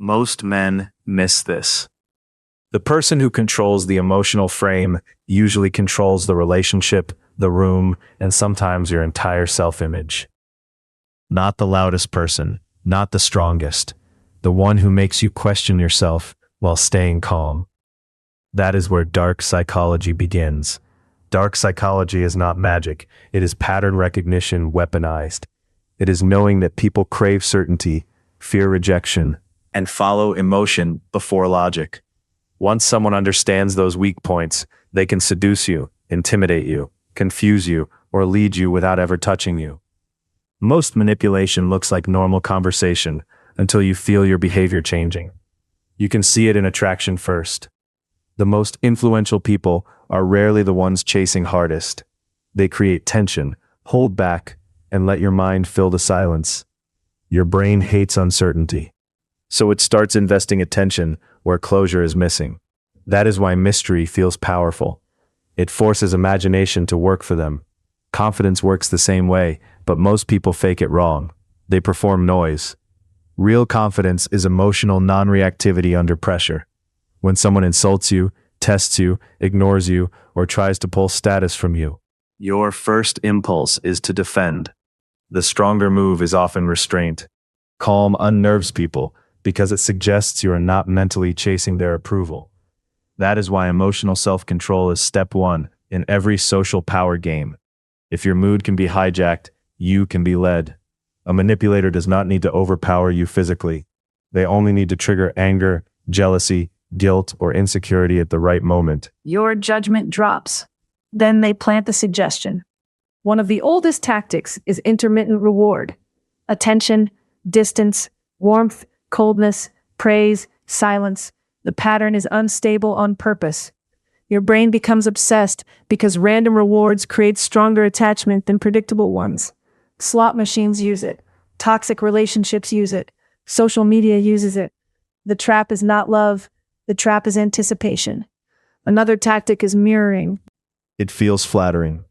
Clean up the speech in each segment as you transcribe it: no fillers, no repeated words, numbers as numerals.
Most men miss this. The person who controls the emotional frame usually controls the relationship, the room, and sometimes your entire self-image. Not the loudest person, not the strongest, the one who makes you question yourself while staying calm. That is where dark psychology begins. Dark psychology is not magic. It is pattern recognition weaponized. It is knowing that people crave certainty, fear rejection, and follow emotion before logic. Once someone understands those weak points, they can seduce you, intimidate you, confuse you, or lead you without ever touching you. Most manipulation looks like normal conversation until you feel your behavior changing. You can see it in attraction first. The most influential people are rarely the ones chasing hardest. They create tension, hold back, and let your mind fill the silence. Your brain hates uncertainty, so it starts investing attention where closure is missing. That is why mystery feels powerful. It forces imagination to work for them. Confidence works the same way, but most people fake it wrong. They perform noise. Real confidence is emotional non-reactivity under pressure. When someone insults you, tests you, ignores you, or tries to pull status from you, your first impulse is to defend. The stronger move is often restraint. Calm unnerves people because it suggests you are not mentally chasing their approval. That is why emotional self-control is step one in every social power game. If your mood can be hijacked, you can be led. A manipulator does not need to overpower you physically. They only need to trigger anger, jealousy, guilt, or insecurity at the right moment. Your judgment drops. Then they plant the suggestion. One of the oldest tactics is intermittent reward. Attention, distance, warmth, coldness, praise, silence. The pattern is unstable on purpose. Your brain becomes obsessed because random rewards create stronger attachment than predictable ones. Slot machines use it. Toxic relationships use it. Social media uses it. The trap is not love. The trap is anticipation. Another tactic is mirroring. It feels flattering.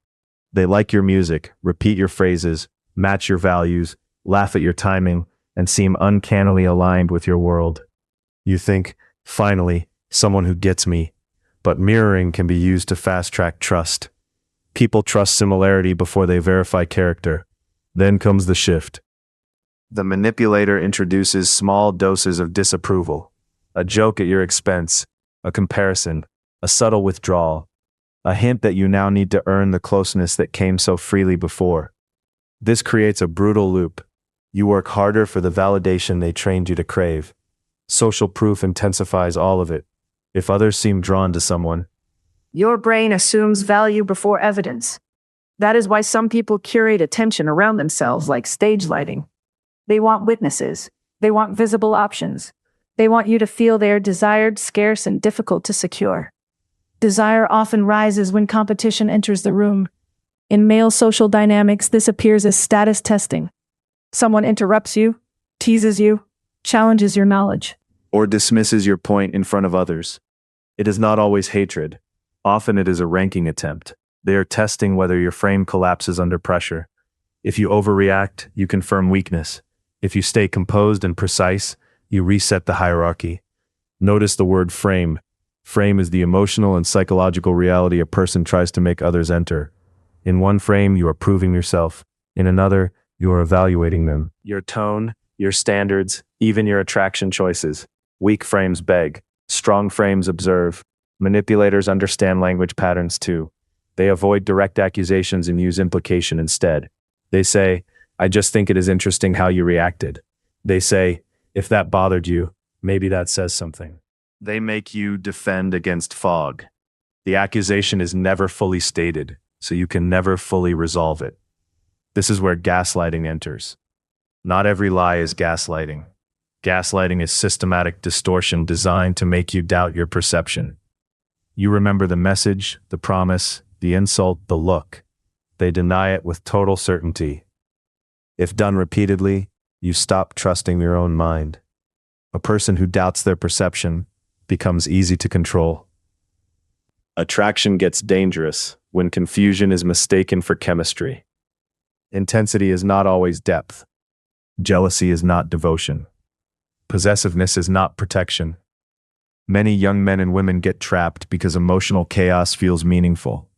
They like your music, repeat your phrases, match your values, laugh at your timing, and seem uncannily aligned with your world. You think, finally, someone who gets me. But mirroring can be used to fast-track trust. People trust similarity before they verify character. Then comes the shift. The manipulator introduces small doses of disapproval, a joke at your expense, a comparison, a subtle withdrawal, a hint that you now need to earn the closeness that came so freely before. This creates a brutal loop. You work harder for the validation they trained you to crave. Social proof intensifies all of it. If others seem drawn to someone, Your brain assumes value before evidence. That is why some people curate attention around themselves like stage lighting. They want witnesses. They want visible options. They want you to feel they are desired, scarce, and difficult to secure. Desire often rises when competition enters the room. In male social dynamics, this appears as status testing. Someone interrupts you, teases you, challenges your knowledge, or dismisses your point in front of others. It is not always hatred. Often it is a ranking attempt. They are testing whether your frame collapses under pressure. If you overreact, you confirm weakness. If you stay composed and precise, you reset the hierarchy. Notice the word frame. Frame is the emotional and psychological reality a person tries to make others enter. In one frame, you are proving yourself. In another, you are evaluating them. Your tone, your standards, even your attraction choices. Weak frames beg. Strong frames observe. Manipulators understand language patterns too. They avoid direct accusations and use implication instead. They say, I just think it is interesting how you reacted. They say, if that bothered you, maybe that says something. They make you defend against fog. The accusation is never fully stated, so you can never fully resolve it. This is where gaslighting enters. Not every lie is gaslighting. Gaslighting is systematic distortion designed to make you doubt your perception. You remember the message, the promise, the insult, the look. They deny it with total certainty. If done repeatedly, you stop trusting your own mind. A person who doubts their perception becomes easy to control. Attraction gets dangerous when confusion is mistaken for chemistry. Intensity is not always depth. Jealousy is not devotion. Possessiveness is not protection. Many young men and women get trapped because emotional chaos feels meaningful.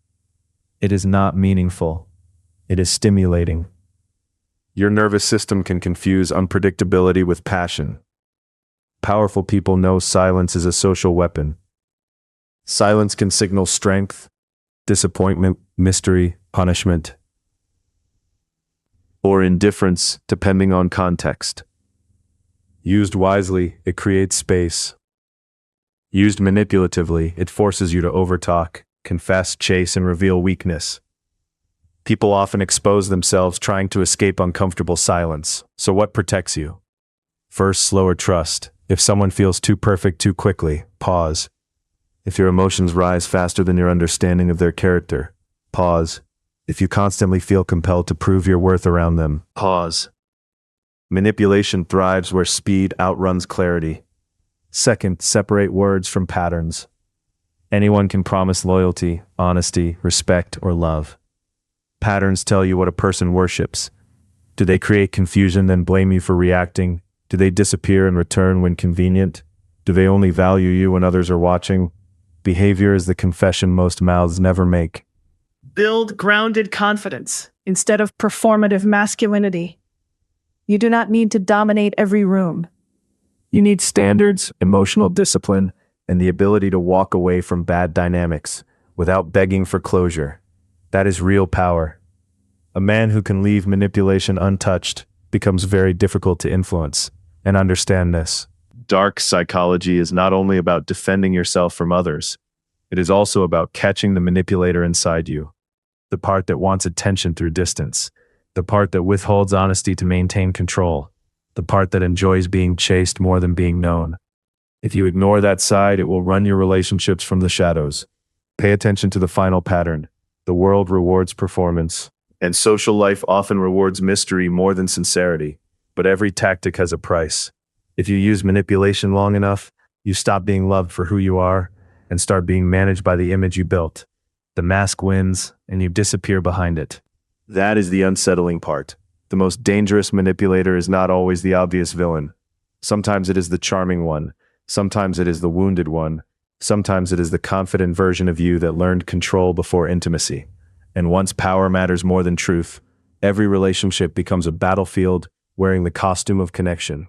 It is not meaningful. It is stimulating. Your nervous system can confuse unpredictability with passion. Powerful people know silence is a social weapon. Silence can signal strength, disappointment, mystery, punishment, or indifference, depending on context. Used wisely, it creates space. Used manipulatively, it forces you to overtalk, confess, chase, and reveal weakness. People often expose themselves trying to escape uncomfortable silence. So what protects you? First, slower trust. If someone feels too perfect too quickly, pause. If your emotions rise faster than your understanding of their character, pause. If you constantly feel compelled to prove your worth around them, pause. Manipulation thrives where speed outruns clarity. Second, separate words from patterns. Anyone can promise loyalty, honesty, respect, or love. Patterns tell you what a person worships. Do they create confusion then blame you for reacting? Do they disappear and return when convenient? Do they only value you when others are watching? Behavior is the confession most mouths never make. Build grounded confidence instead of performative masculinity. You do not need to dominate every room. You need standards, emotional discipline, and the ability to walk away from bad dynamics without begging for closure. That is real power. A man who can leave manipulation untouched becomes very difficult to influence. And understand this. Dark psychology is not only about defending yourself from others, it is also about catching the manipulator inside you. The part that wants attention through distance. The part that withholds honesty to maintain control. The part that enjoys being chased more than being known. If you ignore that side, it will run your relationships from the shadows. Pay attention to the final pattern. The world rewards performance, and social life often rewards mystery more than sincerity. But every tactic has a price. If you use manipulation long enough, you stop being loved for who you are and start being managed by the image you built. The mask wins, and you disappear behind it. That is the unsettling part. The most dangerous manipulator is not always the obvious villain. Sometimes it is the charming one. Sometimes it is the wounded one. Sometimes it is the confident version of you that learned control before intimacy. And once power matters more than truth, every relationship becomes a battlefield wearing the costume of connection.